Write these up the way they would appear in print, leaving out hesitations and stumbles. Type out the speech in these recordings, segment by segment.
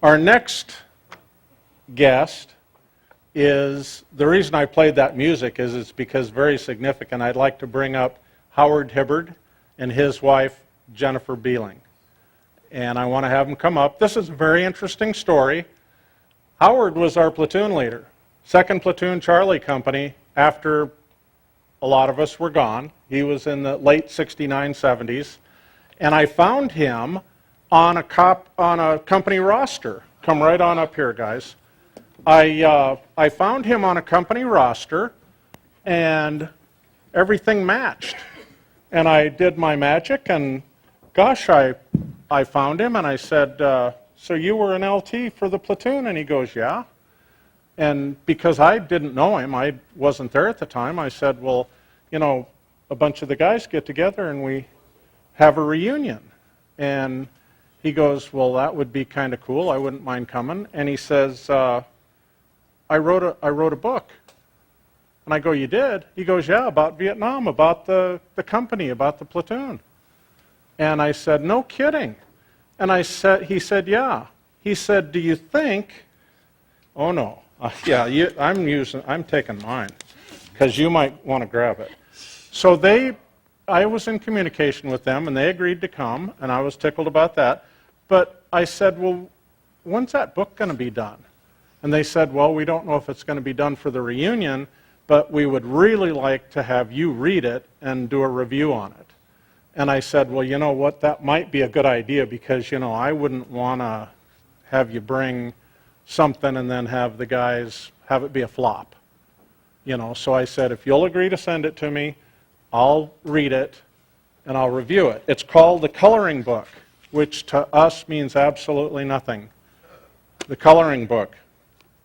Our next guest is, the reason I played that music is it's because very significant. I'd like to bring up Howard Hibbard and his wife, Jennifer Beeling. And I want to have them come up. This is a very interesting story. Howard was our platoon leader, 2nd Platoon Charlie Company, after a lot of us were gone. He was in the late 69, 70s. And I found him on a company roster. Come right on up here, guys. I found him on a company roster, and everything matched. And I did my magic, and gosh, I found him, and I said, so you were an LT for the platoon? And he goes, yeah. And because I didn't know him, I wasn't there at the time, I said, well, you know, a bunch of the guys get together and we have a reunion. And he goes, well, that would be kind of cool. I wouldn't mind coming. And he says, I wrote a book. And I go, you did? He goes, yeah, about Vietnam, about the company, about the platoon. And I said, no kidding. And he said, yeah. He said, do you think, oh no, yeah, I'm taking mine, because you might want to grab it. So I was in communication with them, and they agreed to come, and I was tickled about that. But I said, well, when's that book going to be done? And they said, well, we don't know if it's going to be done for the reunion, but we would really like to have you read it and do a review on it. And I said, well, you know what, that might be a good idea, because, you know, I wouldn't want to have you bring something and then have the guys have it be a flop. You know, so I said, if you'll agree to send it to me, I'll read it and I'll review it. It's called The Coloring Book, which to us means absolutely nothing. The Coloring Book,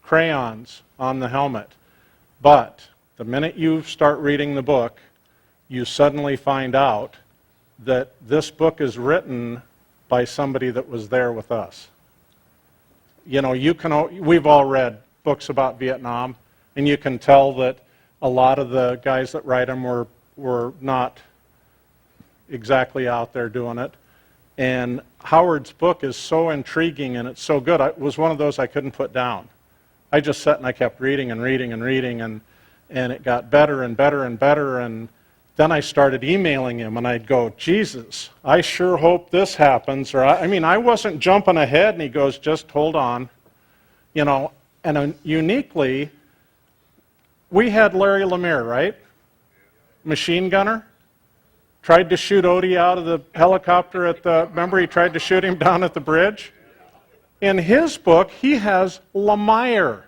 crayons on the helmet. But the minute you start reading the book, you suddenly find out that this book is written by somebody that was there with us. You know, we've all read books about Vietnam, and you can tell that a lot of the guys that write them were not exactly out there doing it. And Howard's book is so intriguing and it's so good. It was one of those I couldn't put down. I just sat and I kept reading and reading and reading, and it got better and better and better. And then I started emailing him, and I'd go, Jesus, I sure hope this happens. Or I wasn't jumping ahead, and he goes, just hold on. You know, and uniquely, we had Larry Lemire, right? Machine gunner. Tried to shoot Odie out of the helicopter remember he tried to shoot him down at the bridge? In his book, he has Lemire,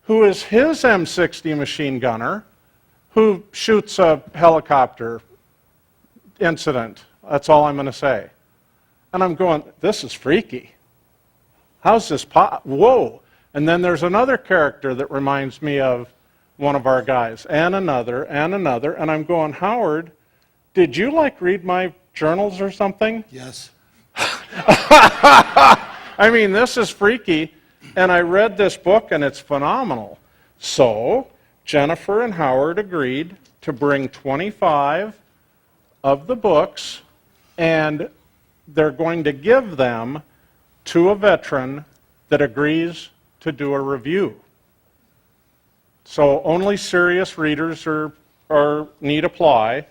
who is his M60 machine gunner, who shoots a helicopter incident. That's all I'm going to say. And I'm going, this is freaky. How's this whoa. And then there's another character that reminds me of one of our guys, and another, and another. And I'm going, Howard, did you read my journals or something? Yes. I mean, this is freaky. And I read this book, and it's phenomenal. So Jennifer and Howard agreed to bring 25 of the books, and they're going to give them to a veteran that agrees to do a review. So only serious readers need apply,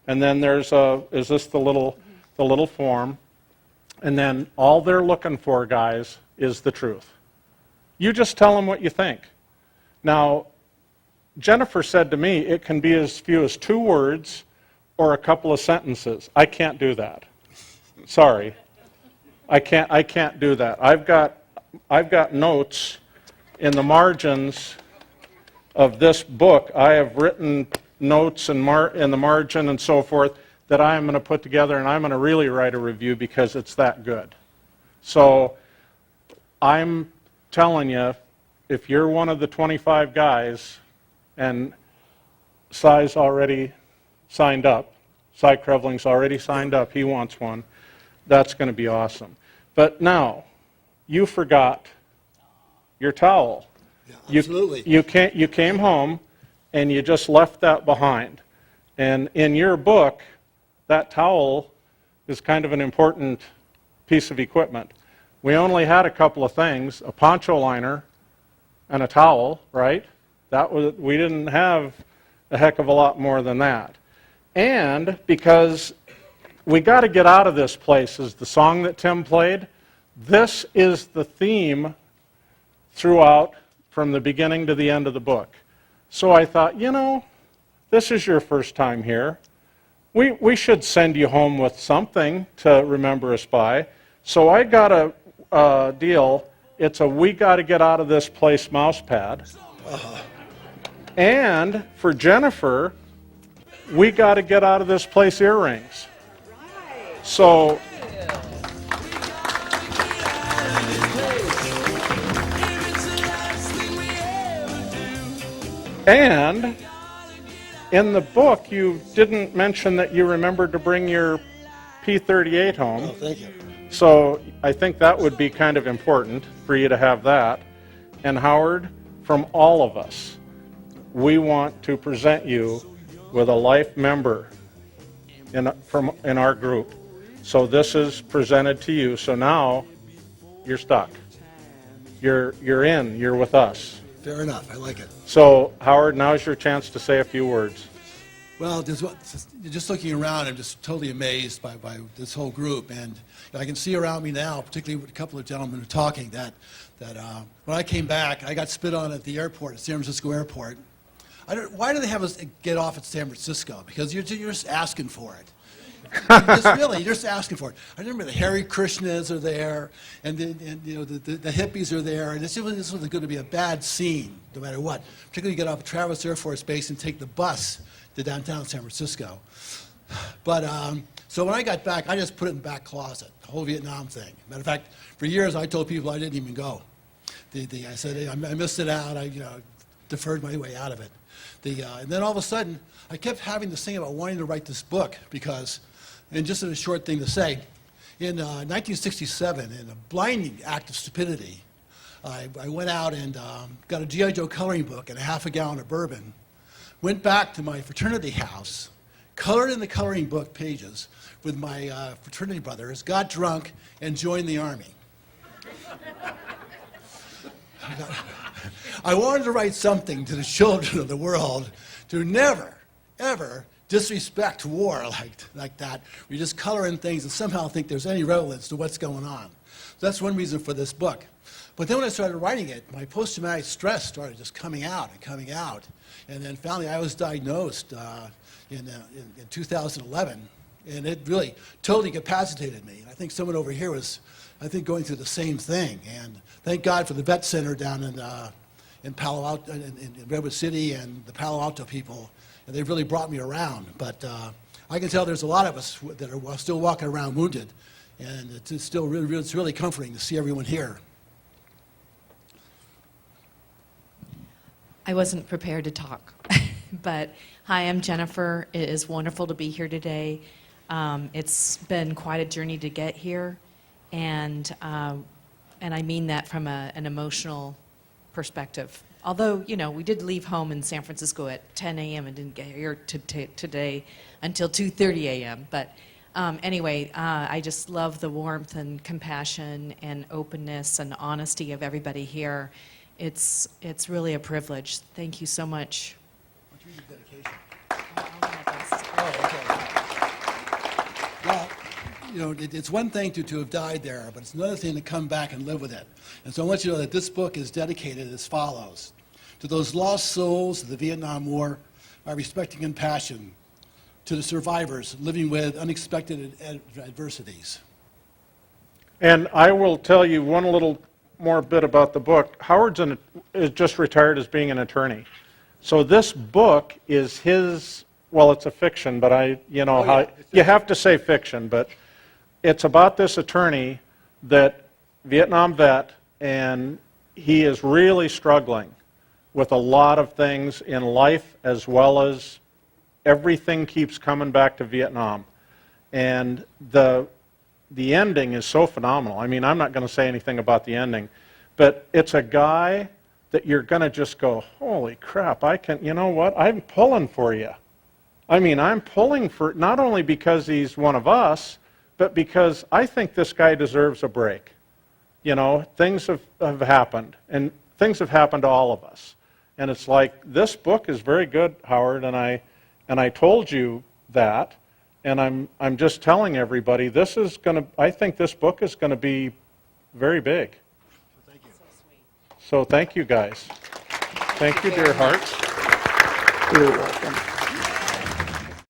and then there's is this the little form, and then all they're looking for, guys, is the truth. You just tell them what you think. Now, Jennifer said to me, it can be as few as 2 words or a couple of sentences. I can't do that. Sorry. I can't do that. I've got notes in the margins of this book. I have written notes in the margin and so forth that I am going to put together, and I'm going to really write a review because it's that good. So I'm telling you, if you're one of the 25 guys, and Cy's already signed up, Cy Krevling's already signed up, he wants one, that's going to be awesome. But now, you forgot your towel. Yeah, absolutely. You came home, and you just left that behind. And in your book, that towel is kind of an important piece of equipment. we only had a couple of things, a poncho liner and a towel, right? We didn't have a heck of a lot more than that. And because we got to get out of this place is the song that Tim played. This is the theme throughout from the beginning to the end of the book. So I thought, this is your first time here. We should send you home with something to remember us by. So I got a deal. It's a We Got to Get Out of This Place mouse pad. And for Jennifer, We Got to Get Out of This Place earrings. So and in the book, you didn't mention that you remembered to bring your P-38 home. Oh, thank you. So I think that would be kind of important for you to have that. And Howard, from all of us, we want to present you with a life member in our group. So this is presented to you. So now you're stuck. You're with us. Fair enough. I like it. So, Howard, now's your chance to say a few words. Well, just looking around, I'm just totally amazed by this whole group. And I can see around me now, particularly with a couple of gentlemen who are talking, that when I came back, I got spit on at the airport, at San Francisco airport. Why do they have us get off at San Francisco? Because you're just asking for it. You're just asking for it. I remember the Hare Krishnas are there, and the hippies are there, and this was going to be a bad scene, no matter what. Particularly you get off Travis Air Force Base and take the bus to downtown San Francisco. But so when I got back, I just put it in the back closet, the whole Vietnam thing. Matter of fact, for years I told people I didn't even go. I said, hey, I missed it out. I deferred my way out of it. And then all of a sudden, I kept having this thing about wanting to write this book because. And just a short thing to say, in 1967, in a blinding act of stupidity, I went out and got a G.I. Joe coloring book and a half a gallon of bourbon, went back to my fraternity house, colored in the coloring book pages with my fraternity brothers, got drunk, and joined the Army. I wanted to write something to the children of the world to never, ever disrespect war like that. We just color in things and somehow think there's any relevance to what's going on. So that's one reason for this book. But then when I started writing it, my post-traumatic stress started just coming out. And then finally I was diagnosed in 2011, and it really totally incapacitated me. And I think someone over here was, going through the same thing. And thank God for the vet center down in Palo Alto, in Redwood City, and the Palo Alto people. And they've really brought me around. But I can tell there's a lot of us that are still walking around wounded. And it's still it's really comforting to see everyone here. I wasn't prepared to talk. But hi, I'm Jennifer. It is wonderful to be here today. It's been quite a journey to get here. And I mean that from an emotional perspective. Although, we did leave home in San Francisco at 10 a.m. and didn't get here today until 2:30 a.m. But anyway, I just love the warmth and compassion and openness and honesty of everybody here. It's really a privilege. Thank you so much. What's your dedication? Oh, okay. Well, it's one thing to have died there, but it's another thing to come back and live with it. And so I want you to know that this book is dedicated as follows. To those lost souls of the Vietnam War, my respect and compassion. To the survivors living with unexpected adversities. And I will tell you one little more bit about the book. Howard's is just retired as being an attorney. So this book is his, well, it's a fiction, but you have to say fiction, but it's about this attorney Vietnam vet, and he is really struggling with a lot of things in life, as well as everything keeps coming back to Vietnam. And the ending is so phenomenal. I mean, I'm not going to say anything about the ending, but it's a guy that you're going to just go, holy crap, you know what, I'm pulling for you. I mean, I'm pulling for, not only because he's one of us, but because I think this guy deserves a break. you know, things have happened, and things have happened to all of us. And it's like, this book is very good, Howard, and I told you that, and I'm just telling everybody, this is going to, I think this book is going to be very big. Thank you. So thank you, guys. Thank you, dear hearts. You're welcome.